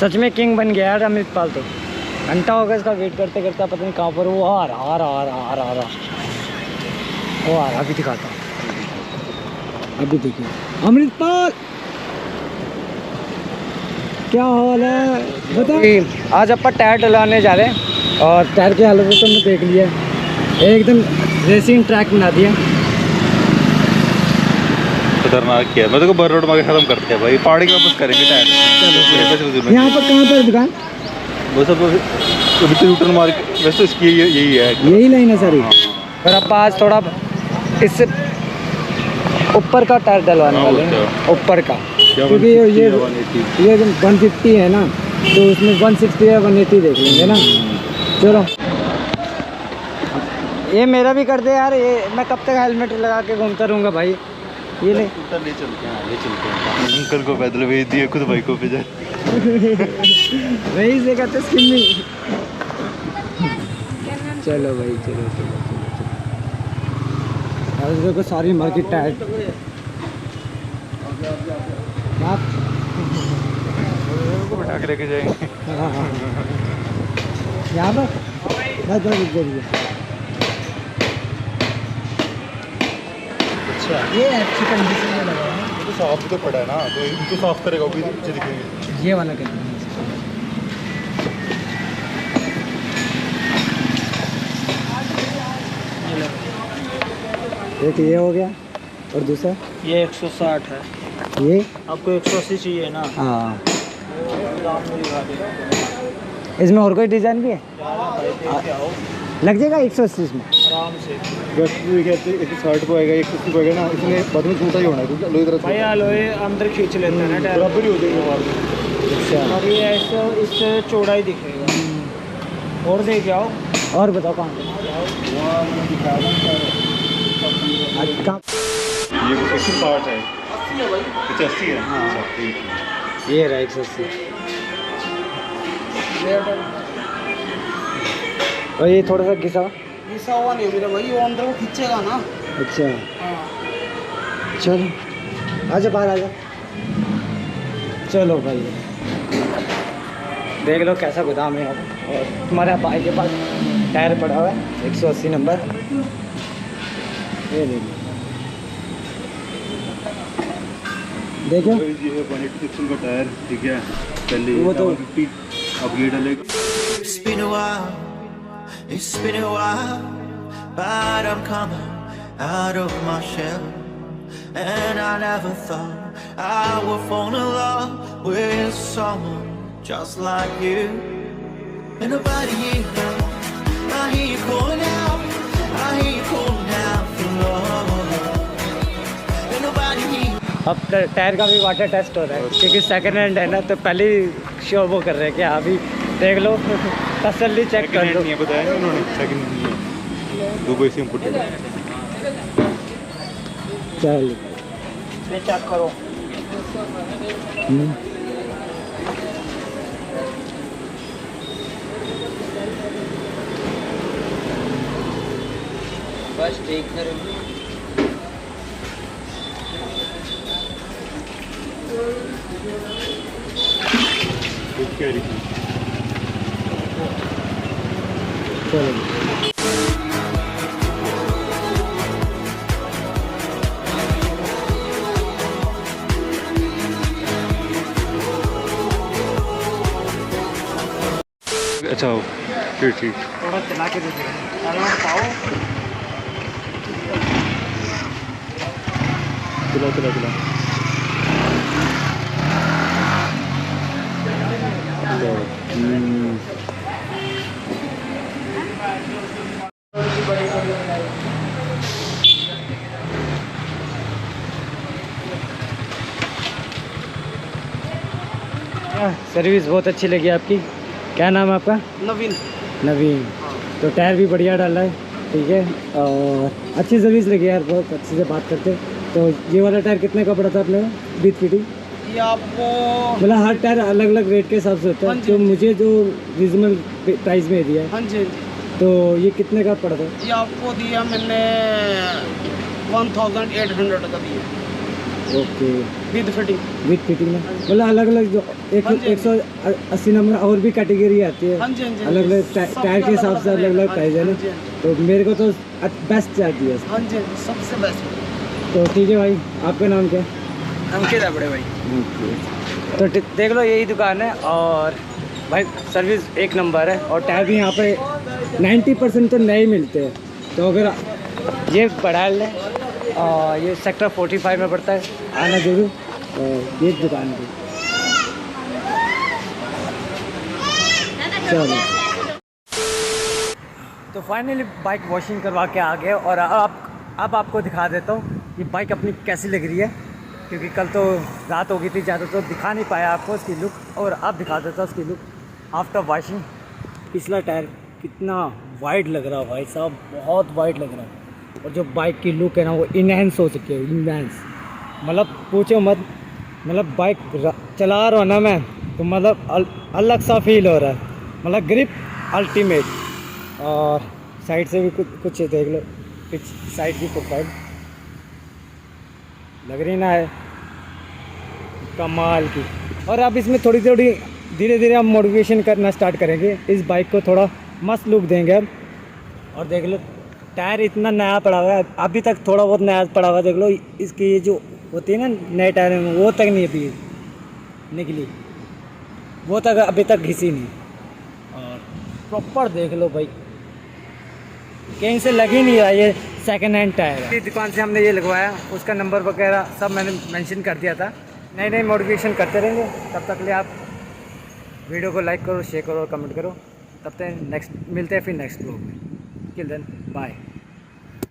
सच में किंग बन गया यार अमृतपाल तो। घंटा हो गया इसका वेट करते करते, पता नहीं कहाँ पर वो आ रहा। वो आ रहा, अभी दिखाता हूँ। अभी देखिए अमृतपाल, क्या हाल है बता। आज अपन टायर डलवाने जा रहे हैं और टायर की हालत तो हमने देख लिया है, एकदम रेसिंग ट्रैक बना दिया। खतरनाक किया। मैं तो बर रोड में खत्म करते हैं भाई, पहाड़ी के वापस करेंगे टायर। यहाँ पर कहाँ पर दुकान? बस अब यूटर्न मार के, वैसे इसकी यही है, यही लाइन है सारी। पर अब आज थोड़ा इससे ऊपर का टायर डलवाने वाले हैं, ऊपर का, क्योंकि ये 150 है ना, तो उसमें 160 या 180 देख लेंगे ना। चलो ये मेरा भी कर दे यार, ये मैं कब तक हेलमेट लगा के घूमता रहूँगा भाई। ये ले चलते हैं अंकल को पैदल भेज दिए, खुद बाइक को भेजा। वही से कहते स्किन में। चलो भाई चलो देखो सारी मार्केट टायर बैठा के लेके जाएंगे। यहाँ पर बस अच्छा, ये अच्छी कंडीशन में लगा है। तो साफ भी तो पड़ा है ना, तो इनको साफ करेगा वो भी अच्छे दिखेंगे। ये वाला कर एक ये हो गया और दूसरा ये 160 है, ये आपको 180 चाहिए ना? हाँ। इसमें और कोई डिज़ाइन भी है? लग जाएगा 180 इसमें आराम से। बस ये कहते हैं 160 को आएगा, 180 को आएगा ना, इसमें बाद में छोटा ही होना है क्योंकि लोहे तरफ भाई लोहे अंदर खींच लेते हैं ना टायर, बराबर ही हो जाएगा बाद में। अच्छा, और ये ऐसे इससे चौड़ा ही दिखेगा। और देख आओ, और बताओ कहाँ पे? ये 160 है, 85 है। हाँ ठीक है, ये रहा 180। और ये थोड़ा सा घिसा। ऐसा हुआ नहीं मेरा भाई, वो अंदर वो खींचेगा ना। अच्छा हाँ। चलो आजा बाहर आजा। चलो भाई देख लो कैसा गोदाम है यहाँ पर। और तुम्हारे भाई के पास टायर पड़ा हुआ है 180 नंबर, ये देखो। ये है 186 का टायर, ठीक है। पहले वो तो 150, अब ये डलेगा। It's been a while, but I'm coming out of my shell. And I never thought I would fall in love with someone just like you. And nobody here now, I hear you calling out, I hear you calling out for love. And nobody here. अब tyre का भी water test हो रहा है, क्योंकि second hand है ना, तो पहले ही शो वो कर रहे हैं कि अभी देख लो, तसल्ली चेक कर लो। बताया उन्होंने, सेकंड नहीं है, दुबई से इंपोर्टेड है। चलो ये चेक करो। बस ठीक करो। चलो अच्छा हो, ठीक ठीक। थोड़ा चला के दे दो, बताओ। चला सर्विस बहुत अच्छी लगी आपकी। क्या नाम है आपका? नवीन। नवीन। तो टायर भी बढ़िया डाला है, ठीक है, और अच्छी सर्विस लगी यार, बहुत अच्छे से बात करते। तो ये वाला टायर कितने का पड़ा था अपने विद फिटिंग? ये आपको मतलब हर टायर अलग अलग रेट के हिसाब से होता है, तो मुझे जो रीजनल प्राइस में दिया है। हाँ जी, तो ये कितने का पड़ा था? ये आपको दिया मैंने 1800 का दिया। Okay with fitting. With fitting में मतलब अलग अलग जो हाँ जी, 180 नंबर और भी कैटेगरी आती है, हाँ जी, हाँ जी, अलग अलग टायर के हिसाब से अलग अलग प्राइस है ना। हाँ जी, हाँ तो मेरे को तो बेस्ट चाहती है। हाँ जी, सबसे बेस्ट। तो ठीक है भाई, आपका नाम क्या है? अंकित है बड़े भाई। तो देख लो यही दुकान है और भाई सर्विस एक नंबर है और टायर भी यहाँ पे 90% तो नए मिलते हैं। तो अगर ये बढ़ा लें और ये सेक्टर 45 में पड़ता है, आना जरूर। तो ये दुकान पे चलो। तो फाइनली बाइक वॉशिंग करवा के आ गए और अब आपको दिखा देता हूँ ये बाइक अपनी कैसी लग रही है, क्योंकि कल तो रात हो गई थी ज़्यादा तो दिखा नहीं पाया आपको उसकी लुक, और अब दिखा देता हूँ उसकी लुक आफ्टर वॉशिंग। पिछला टायर कितना वाइट लग रहा है भाई साहब, बहुत वाइट लग रहा है। और जो बाइक की लुक है ना वो इनहेंस हो चुकी है, इनहेंस मतलब पूछो मत। मतलब बाइक चला रहा हूँ ना मैं तो मतलब अलग सा फील हो रहा है, मतलब ग्रिप अल्टीमेट। और साइड से भी कुछ देख लो, साइड की प्रोफाइल लग रही ना है कमाल की। और अब इसमें थोड़ी थोड़ी धीरे धीरे हम मॉडिफिकेशन करना स्टार्ट करेंगे, इस बाइक को थोड़ा मस्त लुक देंगे अब। और देख लो टायर इतना नया पड़ा हुआ है, अभी तक थोड़ा बहुत नया पड़ा हुआ है। देख लो इसकी ये जो होती है ना नए टायर में, वो तक नहीं अभी निकली, वो तक अभी तक घिसी नहीं। और प्रॉपर देख लो भाई, कहीं से लग ही नहीं रहा ये सेकंड हैंड टायर है। दुकान से हमने ये लगवाया, उसका नंबर वगैरह सब मैंने मेंशन कर दिया था। नए नए मॉडिफिकेशन करते रहेंगे, तब तक के लिए आप वीडियो को लाइक करो, शेयर करो और कमेंट करो। तब तक नेक्स्ट मिलते हैं फिर नेक्स्ट ब्लॉग में। Till then bye.